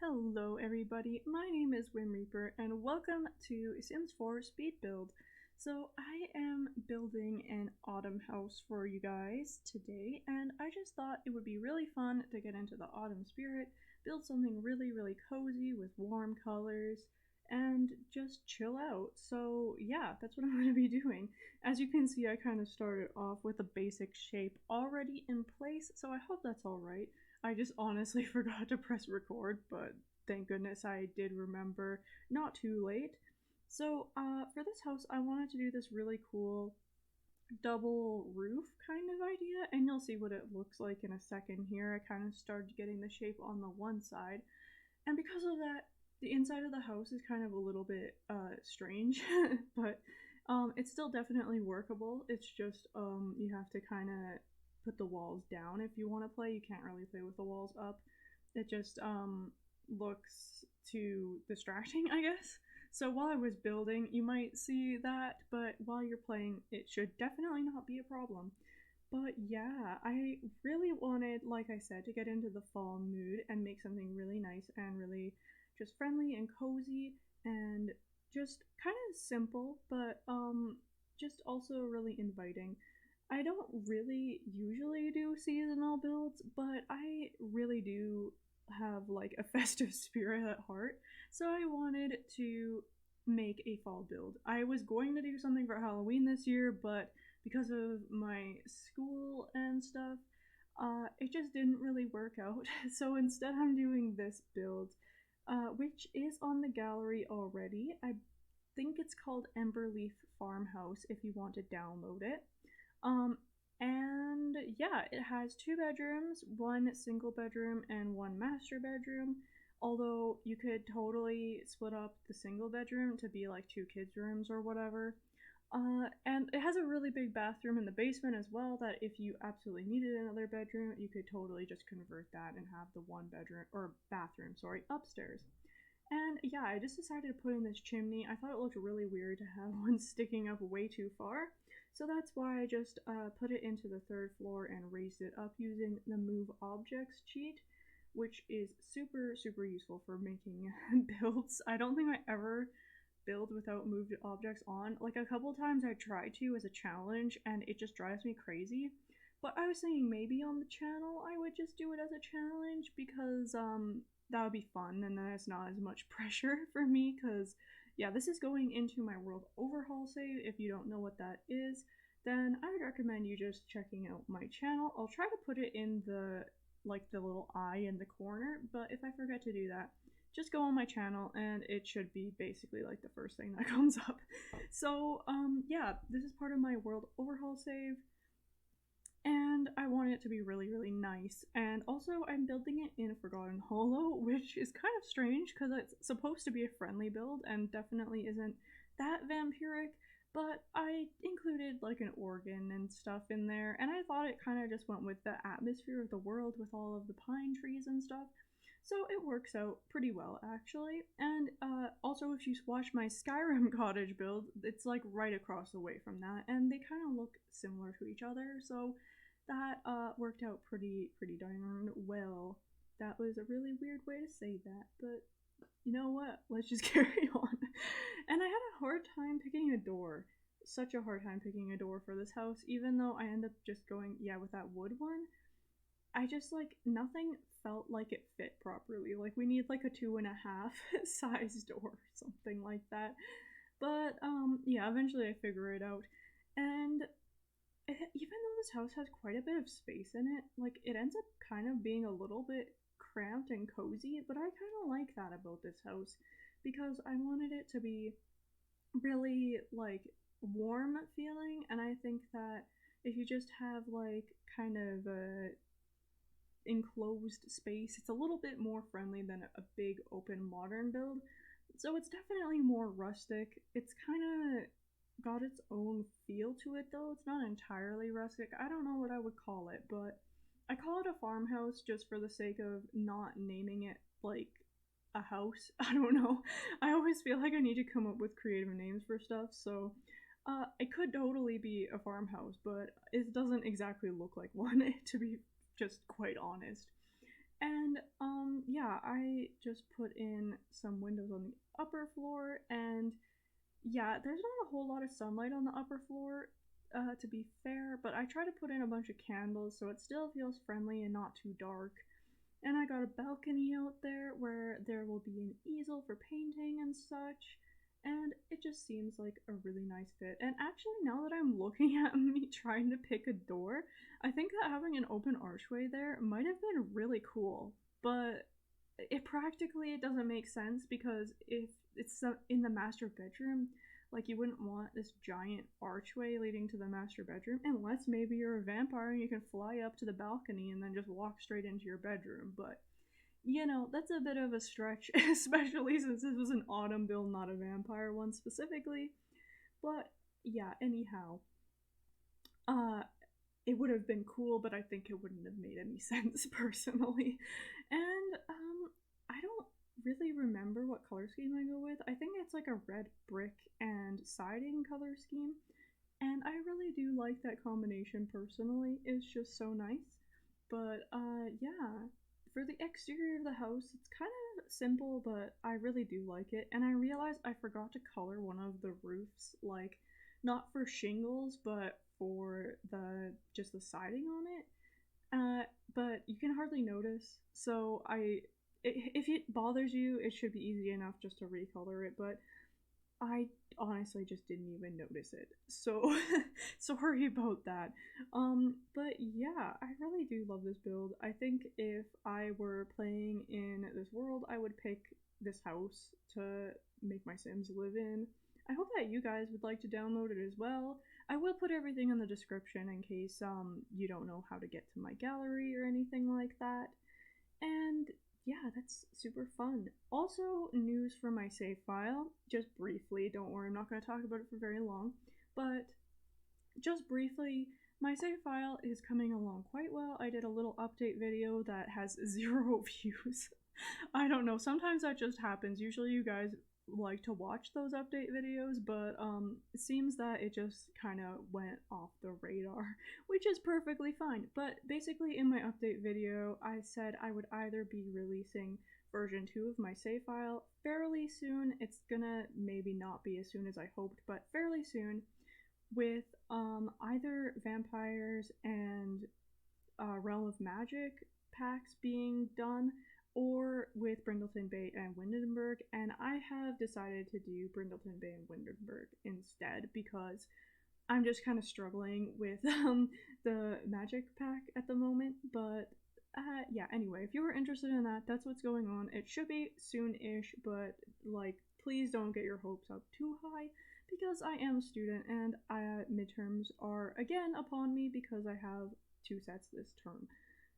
Hello everybody, my name is whimreaper and welcome to Sims 4 Speed Build. So I am building an autumn house for you guys today, and I just thought it would be really fun to get into the autumn spirit, build something really cozy with warm colors, and just chill out. So yeah, that's what I'm going to be doing. As you can see, I kind of started off with a basic shape already in place, so I hope that's alright. I just honestly forgot to press record, but thank goodness I did remember not too late. So for this house, I wanted to do this really cool double roof kind of idea, and you'll see what it looks like in a second here. I kind of started getting the shape on the one side, and because of that, the inside of the house is kind of a little bit strange, but it's still definitely workable. It's just you have to kind of put the walls down if you want to play. You can't really play with the walls up. It just looks too distracting, I guess. So while I was building, you might see that, but while you're playing, it should definitely not be a problem. But yeah, I really wanted, like I said, to get into the fall mood and make something really nice and really just friendly and cozy and just kind of simple, but just also really inviting. I don't really usually do seasonal builds, but I really do have like a festive spirit at heart, so I wanted to make a fall build. I was going to do something for Halloween this year, but because of my school and stuff, it just didn't really work out. So instead, I'm doing this build, which is on the gallery already. I think it's called Ember Leaf Farmhouse if you want to download it. And yeah, it has two bedrooms, one single bedroom and one master bedroom. Although you could totally split up the single bedroom to be like two kids' rooms or whatever. And it has a really big bathroom in the basement as well, that if you absolutely needed another bedroom, you could totally just convert that and have the one bedroom, or bathroom, sorry, upstairs. And yeah, I just decided to put in this chimney. I thought it looked really weird to have one sticking up way too far. So that's why I just put it into the third floor and raised it up using the Move Objects cheat, which is super useful for making builds. I don't think I ever build without moved objects on. Like a couple times I tried to as a challenge and it just drives me crazy. But I was thinking maybe on the channel I would just do it as a challenge because that would be fun, and then it's not as much pressure for me because yeah, this is going into my world overhaul save. If you don't know what that is, then I would recommend you just checking out my channel. I'll try to put it in the little eye in the corner, but if I forget to do that, just go on my channel and it should be basically like the first thing that comes up. So yeah, this is part of my world overhaul save, and I want it to be really nice. And also I'm building it in a Forgotten Hollow, which is kind of strange because it's supposed to be a friendly build and definitely isn't that vampiric, but I included like an organ and stuff in there, and I thought it kind of just went with the atmosphere of the world with all of the pine trees and stuff. So it works out pretty well, actually. And also, if you watch my Skyrim cottage build, it's like right across the way from that, and they kind of look similar to each other. So that worked out pretty darn well. That was a really weird way to say that, but you know what? Let's just carry on. And I had a hard time picking a door. Such a hard time picking a door for this house, even though I ended up just going, yeah, with that wood one. I just like nothing felt like it fit properly. Like we need like a 2.5 size door, something like that. But yeah, eventually I figure it out. And even though this house has quite a bit of space in it, like it ends up kind of being a little bit cramped and cozy, but I kind of like that about this house because I wanted it to be really like warm feeling, and I think that if you just have like kind of a enclosed space, it's a little bit more friendly than a big open modern build. So it's definitely more rustic. It's kind of got its own feel to it though. It's not entirely rustic. I don't know what I would call it, but I call it a farmhouse just for the sake of not naming it like a house. I don't know. I always feel like I need to come up with creative names for stuff, so it could totally be a farmhouse, but it doesn't exactly look like one, to be just quite honest. And yeah, I just put in some windows on the upper floor, and yeah, there's not a whole lot of sunlight on the upper floor, to be fair, but I try to put in a bunch of candles so it still feels friendly and not too dark. And I got a balcony out there where there will be an easel for painting and such. And it just seems like a really nice fit. And actually, now that I'm looking at me trying to pick a door, I think that having an open archway there might have been really cool. But it doesn't make sense because if it's in the master bedroom, like you wouldn't want this giant archway leading to the master bedroom unless maybe you're a vampire and you can fly up to the balcony and then just walk straight into your bedroom. But that's a bit of a stretch, especially since this was an autumn build, not a vampire one specifically. But yeah, anyhow, uh, it would have been cool, but I think it wouldn't have made any sense personally. And I don't really remember what color scheme I go with. I think it's like a red brick and siding color scheme. And I really do like that combination personally. It's just so nice. But yeah, for the exterior of the house, it's kind of simple, but I really do like it. And I realized I forgot to color one of the roofs, like not for shingles, but for the just the siding on it. But you can hardly notice. So if it bothers you, it should be easy enough just to recolor it. But I honestly just didn't even notice it. So sorry about that. But yeah, I really do love this build. I think if I were playing in this world, I would pick this house to make my Sims live in. I hope that you guys would like to download it as well. I will put everything in the description in case you don't know how to get to my gallery or anything like that. And yeah, that's super fun. Also, news for my save file, just briefly, don't worry, I'm not going to talk about it for very long, but just briefly, my save file is coming along quite well. I did a little update video that has 0 views. I don't know, sometimes that just happens. Usually you guys like to watch those update videos, but it seems that it just kind of went off the radar, which is perfectly fine. But basically in my update video, I said I would either be releasing version 2 of my save file fairly soon. It's gonna maybe not be as soon as I hoped, but fairly soon, with either vampires and Realm of Magic packs being done, or with Brindleton Bay and Windenburg, and I have decided to do Brindleton Bay and Windenburg instead because I'm just kind of struggling with the magic pack at the moment. But yeah, anyway, if you were interested in that, that's what's going on. It should be soon-ish, but like, please don't get your hopes up too high because I am a student and midterms are again upon me because I have 2 sets this term.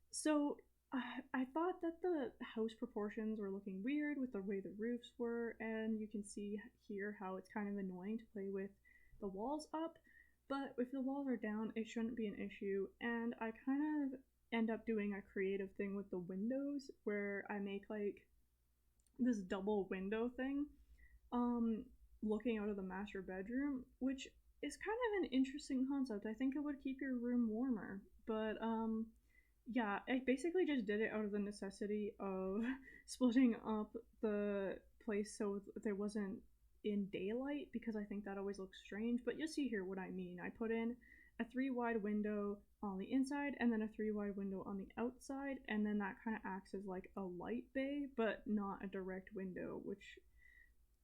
So I thought that the house proportions were looking weird with the way the roofs were, and you can see here how it's kind of annoying to play with the walls up, but if the walls are down, it shouldn't be an issue. And I kind of end up doing a creative thing with the windows where I make like this double window thing, looking out of the master bedroom, which is kind of an interesting concept. I think it would keep your room warmer, but yeah, I basically just did it out of the necessity of splitting up the place so there wasn't in daylight, because I think that always looks strange. But you'll see here what I mean. I put in a 3 wide window on the inside and then a 3 wide window on the outside, and then that kind of acts as like a light bay, but not a direct window, which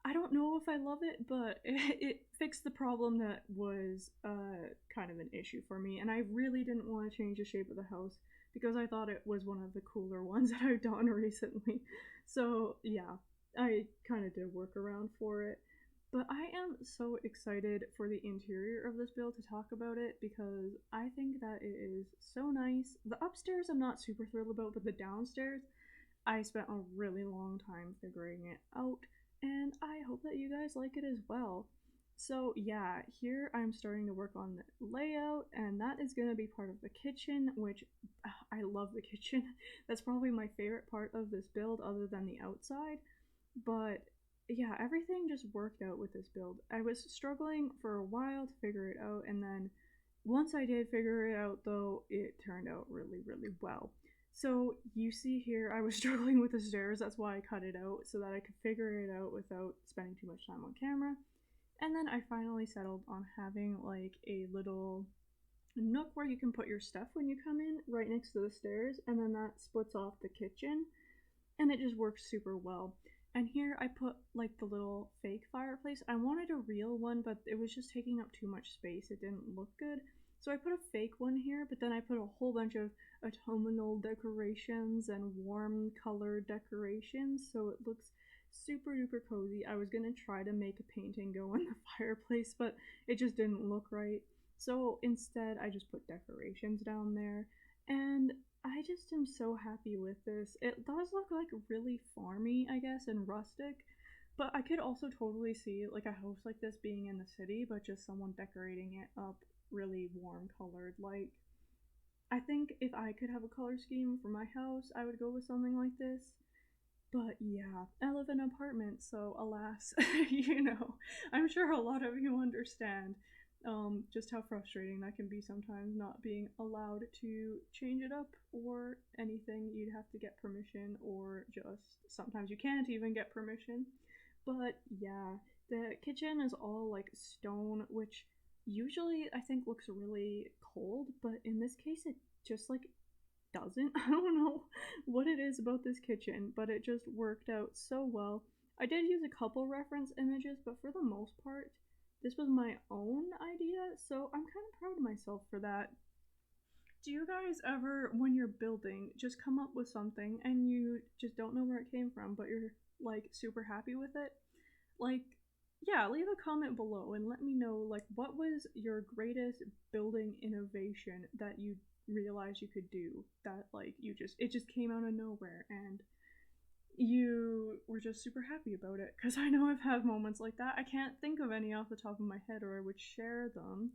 I don't know if I love it, but it fixed the problem that was kind of an issue for me, and I really didn't want to change the shape of the house because I thought it was one of the cooler ones that I've done recently. So yeah, I kind of did work around for it. But I am so excited for the interior of this build to talk about it because I think that it is so nice. The upstairs I'm not super thrilled about, but the downstairs, I spent a really long time figuring it out, and I hope that you guys like it as well. So yeah, here I'm starting to work on the layout, and that is going to be part of the kitchen, which I love the kitchen. That's probably my favorite part of this build other than the outside. But yeah, everything just worked out with this build. I was struggling for a while to figure it out, and then once I did figure it out though, it turned out really, really well. So you see here, I was struggling with the stairs. That's why I cut it out so that I could figure it out without spending too much time on camera. And then I finally settled on having like a little nook where you can put your stuff when you come in right next to the stairs, and then that splits off the kitchen, and it just works super well. And here I put like the little fake fireplace. I wanted a real one, but it was just taking up too much space. It didn't look good. So I put a fake one here, but then I put a whole bunch of autumnal decorations and warm colored decorations, so it looks super duper cozy. I was gonna try to make a painting go in the fireplace, but it just didn't look right. So instead, I just put decorations down there, and I just am so happy with this. It does look like really farmy, I guess, and rustic, but I could also totally see like a house like this being in the city, but just someone decorating it up really warm colored. Like, I think if I could have a color scheme for my house, I would go with something like this. But yeah, I live in an apartment, so alas, I'm sure a lot of you understand just how frustrating that can be sometimes, not being allowed to change it up or anything. You'd have to get permission, or just sometimes you can't even get permission. But yeah, the kitchen is all like stone, which usually I think looks really cold, but in this case it just like doesn't. I don't know what it is about this kitchen, but it just worked out so well. I did use a couple reference images, but for the most part, this was my own idea, so I'm kind of proud of myself for that. Do you guys ever, when you're building, just come up with something and you just don't know where it came from, but you're like super happy with it? Like, yeah, leave a comment below and let me know, like, what was your greatest building innovation that you realized you could do, that like it just came out of nowhere and you were just super happy about it? Because I know I've had moments like that. I can't think of any off the top of my head, or I would share them,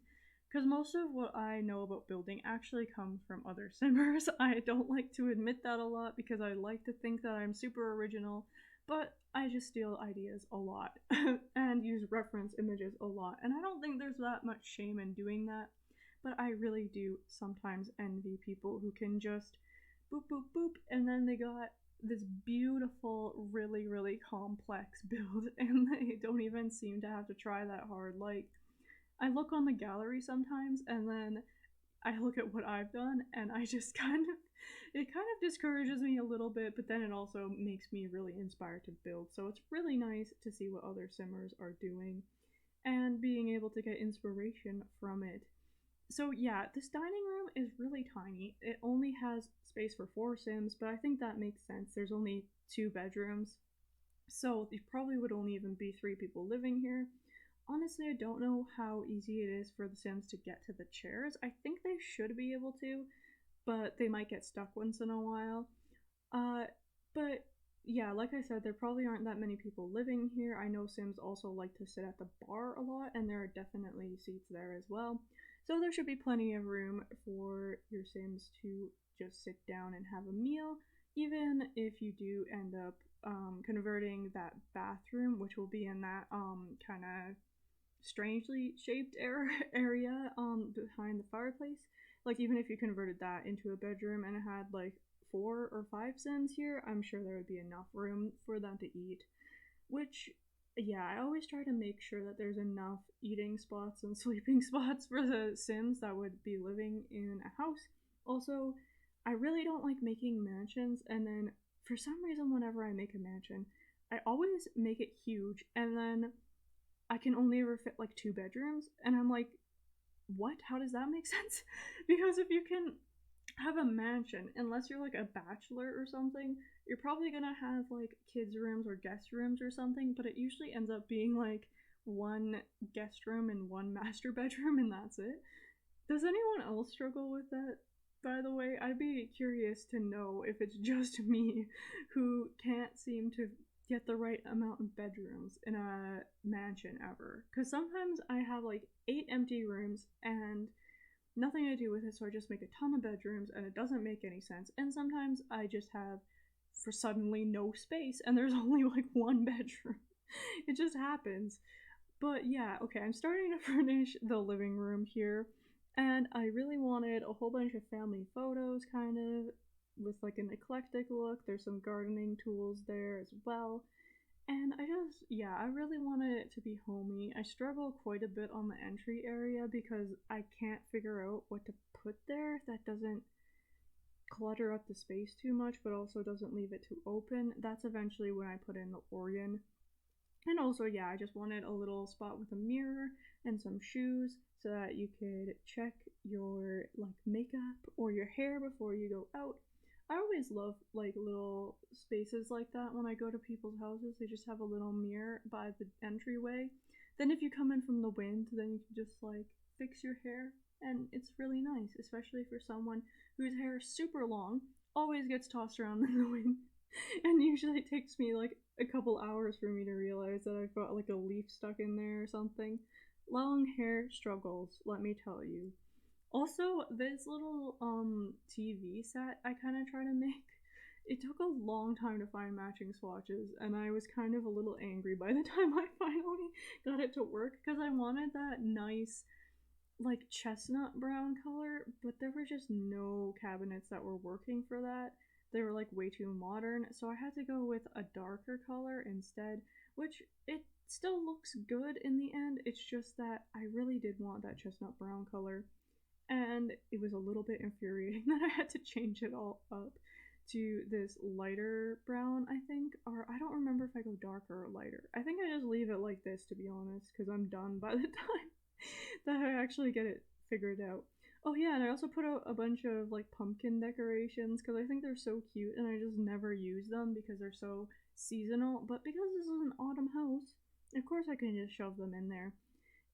because most of what I know about building actually comes from other simmers. I don't like to admit that a lot because I like to think that I'm super original, but I just steal ideas a lot and use reference images a lot, and I don't think there's that much shame in doing that. But I really do sometimes envy people who can just boop boop boop, and then they got this beautiful, really, really complex build, and they don't even seem to have to try that hard. Like, I look on the gallery sometimes, and then I look at what I've done, and I just it kind of discourages me a little bit, but then it also makes me really inspired to build. So it's really nice to see what other simmers are doing and being able to get inspiration from it. So yeah, this dining room is really tiny. It only has space for 4 Sims, but I think that makes sense. There's only 2 bedrooms, so there probably would only even be 3 people living here. Honestly, I don't know how easy it is for the Sims to get to the chairs. I think they should be able to, but they might get stuck once in a while. Uh, but yeah, like I said, there probably aren't that many people living here. I know Sims also like to sit at the bar a lot, and there are definitely seats there as well. So there should be plenty of room for your Sims to just sit down and have a meal, even if you do end up converting that bathroom, which will be in that kind of strangely shaped area behind the fireplace. Like, even if you converted that into a bedroom and it had like 4 or 5 Sims here, I'm sure there would be enough room for them to eat. Which, yeah, I always try to make sure that there's enough eating spots and sleeping spots for the Sims that would be living in a house. Also, I really don't like making mansions, and then for some reason, whenever I make a mansion, I always make it huge, and then I can only ever fit like 2 bedrooms, and I'm like, what? How does that make sense? Because if you can have a mansion, unless you're like a bachelor or something, you're probably gonna have like kids' rooms or guest rooms or something, but it usually ends up being like one guest room and one master bedroom, and that's it. Does anyone else struggle with that? By the way, I'd be curious to know if it's just me who can't seem to get the right amount of bedrooms in a mansion ever. Because sometimes I have like 8 empty rooms and nothing to do with it, so I just make a ton of bedrooms and it doesn't make any sense. And sometimes I just have for suddenly no space and there's only like one bedroom. It just happens. But yeah, okay, I'm starting to furnish the living room here, and I really wanted a whole bunch of family photos, kind of, with like an eclectic look. There's some gardening tools there as well. And I really wanted it to be homey. I struggle quite a bit on the entry area because I can't figure out what to put there that doesn't clutter up the space too much, but also doesn't leave it too open. That's eventually when I put in the organ. And also, yeah, I just wanted a little spot with a mirror and some shoes so that you could check your like makeup or your hair before you go out. I always love like little spaces like that when I go to people's houses. They just have a little mirror by the entryway. Then if you come in from the wind, then you can just like fix your hair, and it's really nice, especially for someone whose hair is super long, always gets tossed around in the wind. And usually it takes me like a couple hours for me to realize that I've got like a leaf stuck in there or something. Long hair struggles, let me tell you. Also, this little TV set I kind of try to make, it took a long time to find matching swatches, and I was kind of a little angry by the time I finally got it to work because I wanted that nice like chestnut brown color, but there were just no cabinets that were working for that. They were like way too modern, so I had to go with a darker color instead, which it still looks good in the end. It's just that I really did want that chestnut brown color, and it was a little bit infuriating that I had to change it all up to this lighter brown, I think, or I don't remember if I go darker or lighter. I think I just leave it like this, to be honest, because I'm done by the time that I actually get it figured out. Oh yeah, and I also put out a bunch of like pumpkin decorations because I think they're so cute and I just never use them because they're so seasonal. But because this is an autumn house, of course I can just shove them in there.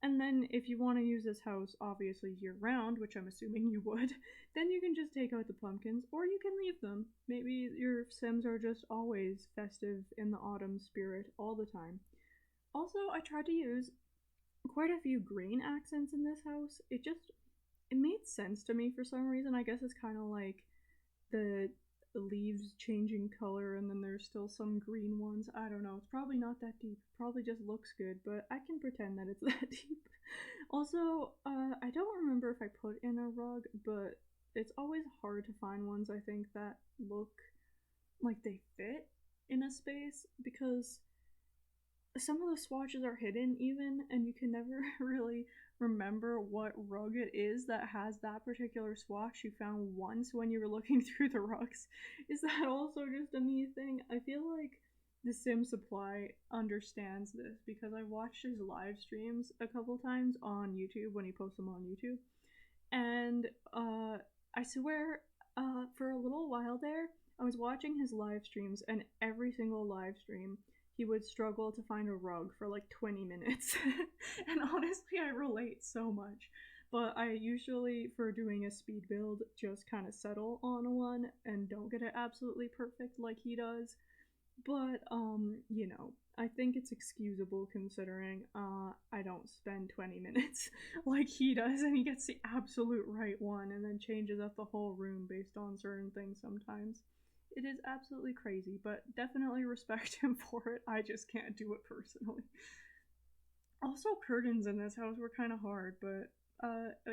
And then if you want to use this house obviously year round, which I'm assuming you would, then you can just take out the pumpkins or you can leave them. Maybe your Sims are just always festive in the autumn spirit all the time. Also, I tried to use quite a few green accents in this house. It made sense to me for some reason. I guess it's kind of like the leaves changing color and then there's still some green ones. I don't know. It's probably not that deep. Probably just looks good, but I can pretend that it's that deep. Also, I don't remember if I put in a rug, but it's always hard to find ones I think that look like they fit in a space because some of the swatches are hidden even, and you can never really remember what rug it is that has that particular swatch you found once when you were looking through the rugs. Is that also just a me thing? I feel like the Sim Supply understands this because I watched his live streams a couple times on YouTube when he posts them on YouTube, and I swear, for a little while there, I was watching his live streams, and every single live stream he would struggle to find a rug for like 20 minutes. And honestly, I relate so much. But I usually, for doing a speed build, just kind of settle on one and don't get it absolutely perfect like he does. But, I think it's excusable considering I don't spend 20 minutes like he does, and he gets the absolute right one and then changes up the whole room based on certain things sometimes. It is absolutely crazy, but definitely respect him for it. I just can't do it personally. Also, curtains in this house were kind of hard, but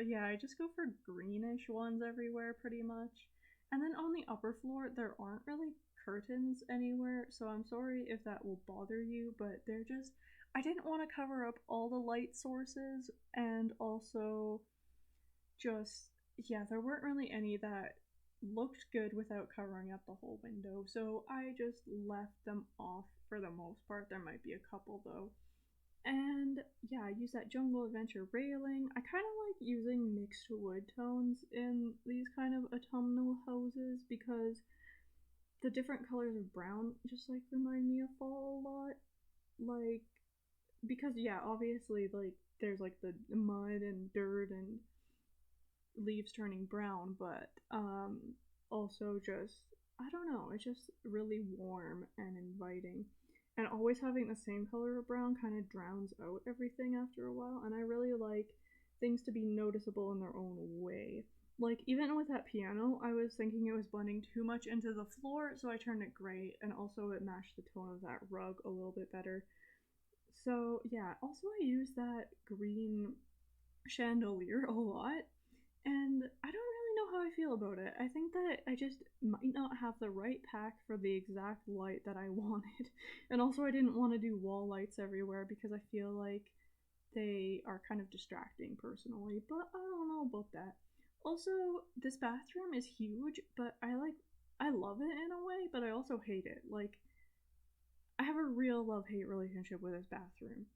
yeah, I just go for greenish ones everywhere pretty much. And then on the upper floor, there aren't really curtains anywhere, so I'm sorry if that will bother you, but they're just, I didn't want to cover up all the light sources, and also just, yeah, there weren't really any that looked good without covering up the whole window, so I just left them off for the most part. There might be a couple though. And yeah, I use that jungle adventure railing. I kind of like using mixed wood tones in these kind of autumnal houses because the different colors of brown just like remind me of fall a lot. Like, because yeah, obviously like there's like the mud and dirt and leaves turning brown, but also just, I don't know, it's just really warm and inviting. And always having the same color of brown kind of drowns out everything after a while, and I really like things to be noticeable in their own way. Like, even with that piano, I was thinking it was blending too much into the floor, so I turned it gray, and also it matched the tone of that rug a little bit better. So yeah, also I use that green chandelier a lot, And I don't really know how I feel about it. I think that I just might not have the right pack for the exact light that I wanted. And also, I didn't want to do wall lights everywhere because I feel like they are kind of distracting personally, but I don't know about that. Also, this bathroom is huge, but I love it in a way, but I also hate it. Like I have a real love-hate relationship with this bathroom.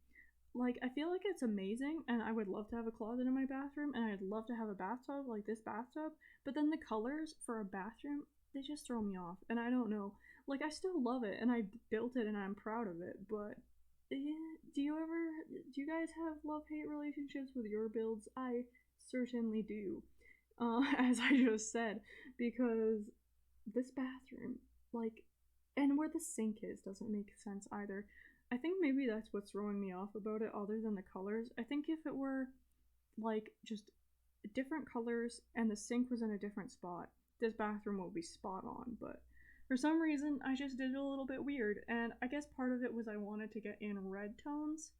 Like I feel like it's amazing and I would love to have a closet in my bathroom and I'd love to have a bathtub like this bathtub, but then the colors for a bathroom, they just throw me off and I don't know. Like I still love it and I built it and I'm proud of it, but yeah, do you guys have love-hate relationships with your builds? I certainly do. As I just said, because this bathroom, like, and where the sink is doesn't make sense either. I think maybe that's what's throwing me off about it, other than the colors. I think if it were like just different colors and the sink was in a different spot, this bathroom will be spot on. But for some reason, I just did it a little bit weird, and I guess part of it was I wanted to get in red tones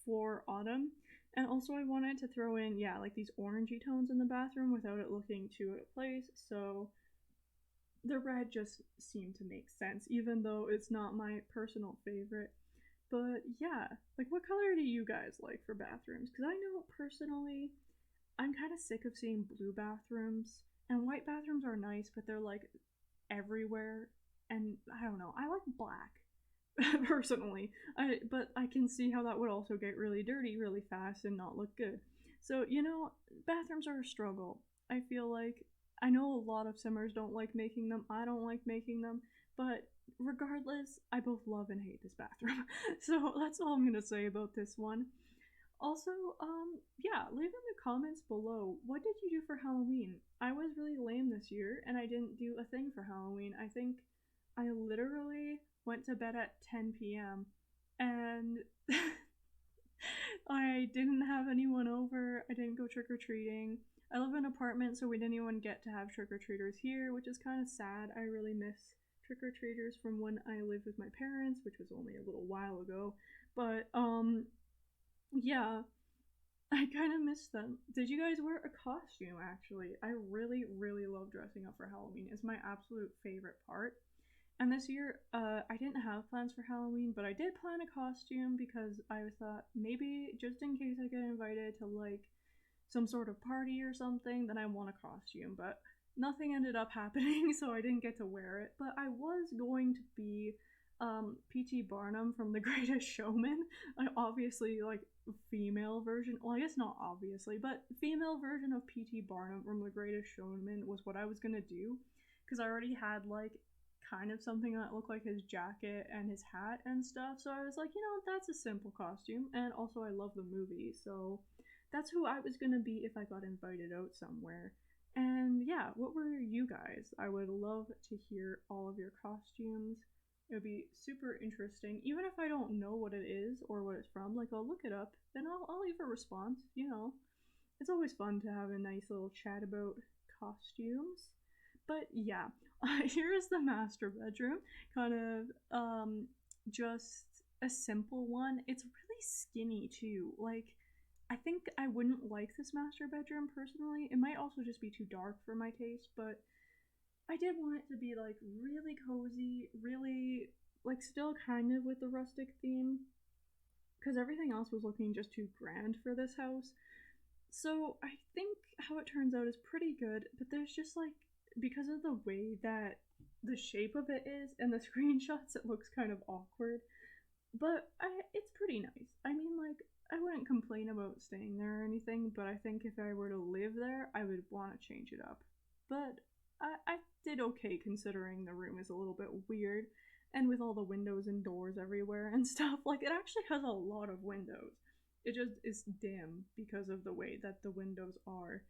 for autumn. And also, I wanted to throw in, yeah, like these orangey tones in the bathroom without it looking too out of place. So the red just seemed to make sense, even though it's not my personal favorite. But yeah, like what color do you guys like for bathrooms? Because I know personally, I'm kind of sick of seeing blue bathrooms, and white bathrooms are nice, but they're like everywhere. And I don't know, I like black personally. But I can see how that would also get really dirty really fast and not look good. So, bathrooms are a struggle. I feel like I know a lot of simmers don't like making them. I don't like making them, but regardless, I both love and hate this bathroom. So that's all I'm gonna say about this one. Also, yeah, leave in the comments below, what did you do for Halloween? I was really lame this year, and I didn't do a thing for Halloween. I think I literally went to bed at 10 p.m. and I didn't have anyone over. I didn't go trick or treating. I live in an apartment, so we didn't even get to have trick or treaters here, which is kind of sad. I really miss trick or treaters from when I lived with my parents, which was only a little while ago. But, yeah, I kind of miss them. Did you guys wear a costume, actually? I really, really love dressing up for Halloween. It's my absolute favorite part. And this year, I didn't have plans for Halloween, but I did plan a costume because I thought maybe just in case I get invited to like some sort of party or something, then I want a costume. But nothing ended up happening, so I didn't get to wear it. But I was going to be P.T. Barnum from The Greatest Showman. I obviously like female version. Well, I guess not obviously, but female version of P.T. Barnum from The Greatest Showman was what I was gonna do because I already had like kind of something that looked like his jacket and his hat and stuff. So I was like, that's a simple costume. And also, I love the movie. So that's who I was going to be if I got invited out somewhere. And yeah, what were you guys? I would love to hear all of your costumes. It would be super interesting. Even if I don't know what it is or what it's from, like I'll look it up and I'll leave a response. It's always fun to have a nice little chat about costumes. But yeah, here's the master bedroom. Kind of just a simple one. It's really skinny too. Like I think I wouldn't like this master bedroom personally. It might also just be too dark for my taste, but I did want it to be like really cozy, really like still kind of with the rustic theme because everything else was looking just too grand for this house. So I think how it turns out is pretty good, but there's just like because of the way that the shape of it is and the screenshots, it looks kind of awkward. But it's pretty nice. I mean, like I wouldn't complain about staying there or anything, but I think if I were to live there, I would want to change it up. But I did okay considering the room is a little bit weird, and with all the windows and doors everywhere and stuff. Like it actually has a lot of windows. It just is dim because of the way that the windows are.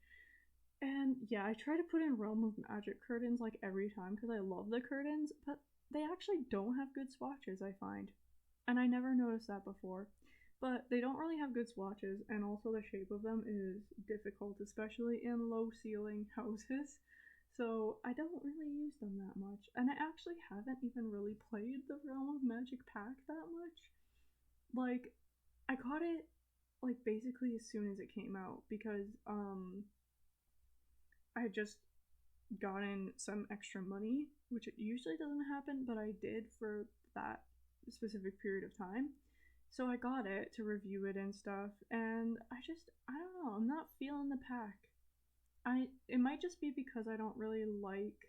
And yeah, I try to put in Realm of Magic curtains like every time because I love the curtains, but they actually don't have good swatches, I find. And I never noticed that before. But they don't really have good swatches, and also the shape of them is difficult, especially in low ceiling houses. So I don't really use them that much. And I actually haven't even really played the Realm of Magic pack that much. Like, I got it like basically as soon as it came out because I just gotten some extra money, which it usually doesn't happen, but I did for that specific period of time. So I got it to review it and stuff, and I don't know, I'm not feeling the pack. It might just be because I don't really like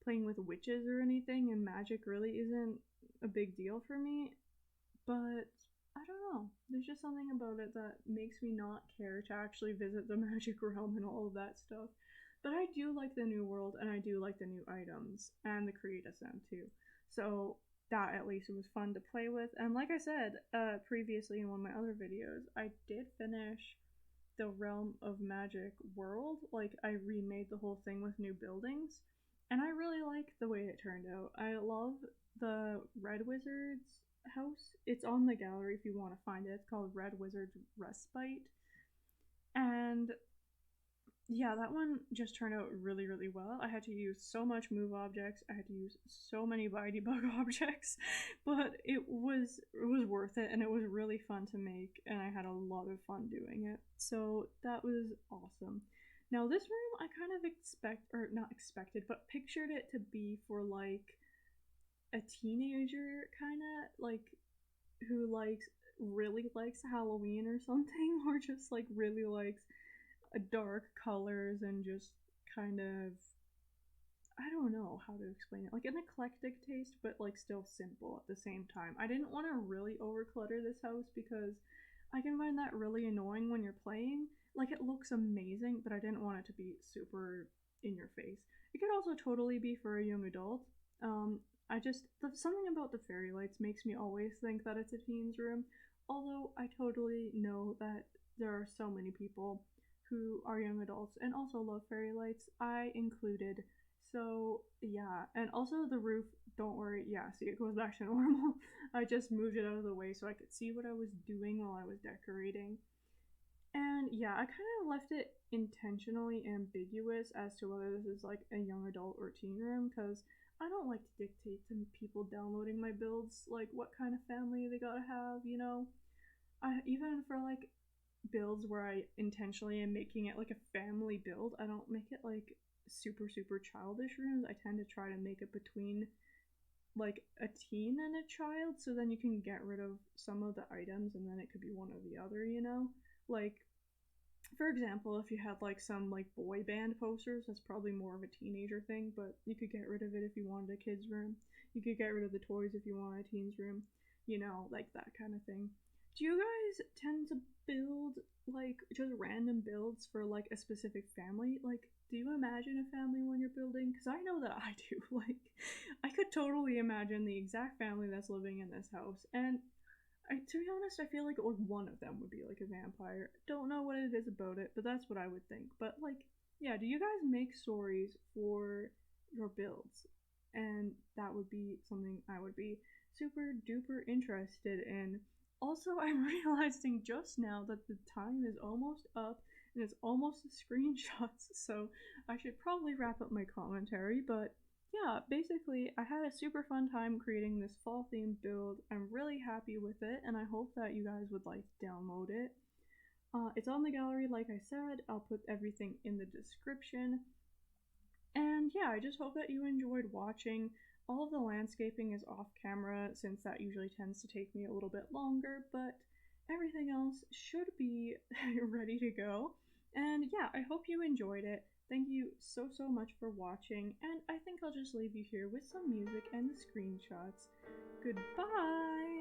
playing with witches or anything, and magic really isn't a big deal for me, but I don't know. There's just something about it that makes me not care to actually visit the magic realm and all of that stuff. But I do like the new world, and I do like the new items and the create ascent too. So that at least it was fun to play with. And like I said previously in one of my other videos, I did finish the Realm of Magic world. Like, I remade the whole thing with new buildings, and I really like the way it turned out. I love the Red Wizard's house. It's on the gallery if you want to find it. It's called Red Wizard's Respite. And yeah, that one just turned out really, really well. I had to use so much move objects. I had to use so many body bug objects, but it was worth it, and it was really fun to make, and I had a lot of fun doing it. So that was awesome. Now this room I kind of not expected, but pictured it to be for like a teenager kind of like who really likes Halloween or something, or just like really likes dark colors and just kind of, I don't know how to explain it, like an eclectic taste, but like still simple at the same time. I didn't want to really overclutter this house because I can find that really annoying when you're playing. Like, it looks amazing, but I didn't want it to be super in your face. It could also totally be for a young adult. Something about the fairy lights makes me always think that it's a teen's room, although I totally know that there are so many people who are young adults and also love fairy lights, I included. So yeah, and also the roof, don't worry, yeah, see, it goes back to normal. I just moved it out of the way so I could see what I was doing while I was decorating. And yeah, I kind of left it intentionally ambiguous as to whether this is like a young adult or teen room, because I don't like to dictate to people downloading my builds like what kind of family they gotta have, you know? Even for like builds where I intentionally am making it like a family build, I don't make it like super super childish rooms. I tend to try to make it between like a teen and a child, so then you can get rid of some of the items and then it could be one or the other, you know? Like, for example, if you had like some like boy band posters, that's probably more of a teenager thing, but you could get rid of it if you wanted a kid's room. You could get rid of the toys if you wanted a teen's room, you know, like that kind of thing. Do you guys tend to build like just random builds for like a specific family? Like, do you imagine a family when you're building? Because I know that I do. Like, I could totally imagine the exact family that's living in this house, and to be honest, I feel like one of them would be like a vampire. Don't know what it is about it, but that's what I would think. But like, yeah, do you guys make stories for your builds? And that would be something I would be super duper interested in. Also, I'm realizing just now that the time is almost up and it's almost the screenshots, so I should probably wrap up my commentary, but yeah, basically, I had a super fun time creating this fall themed build. I'm really happy with it, and I hope that you guys would like to download it. It's on the gallery, like I said. I'll put everything in the description. And yeah, I just hope that you enjoyed watching. All of the landscaping is off camera since that usually tends to take me a little bit longer, but everything else should be ready to go. And yeah, I hope you enjoyed it. Thank you so much for watching, and I think I'll just leave you here with some music and the screenshots. Goodbye!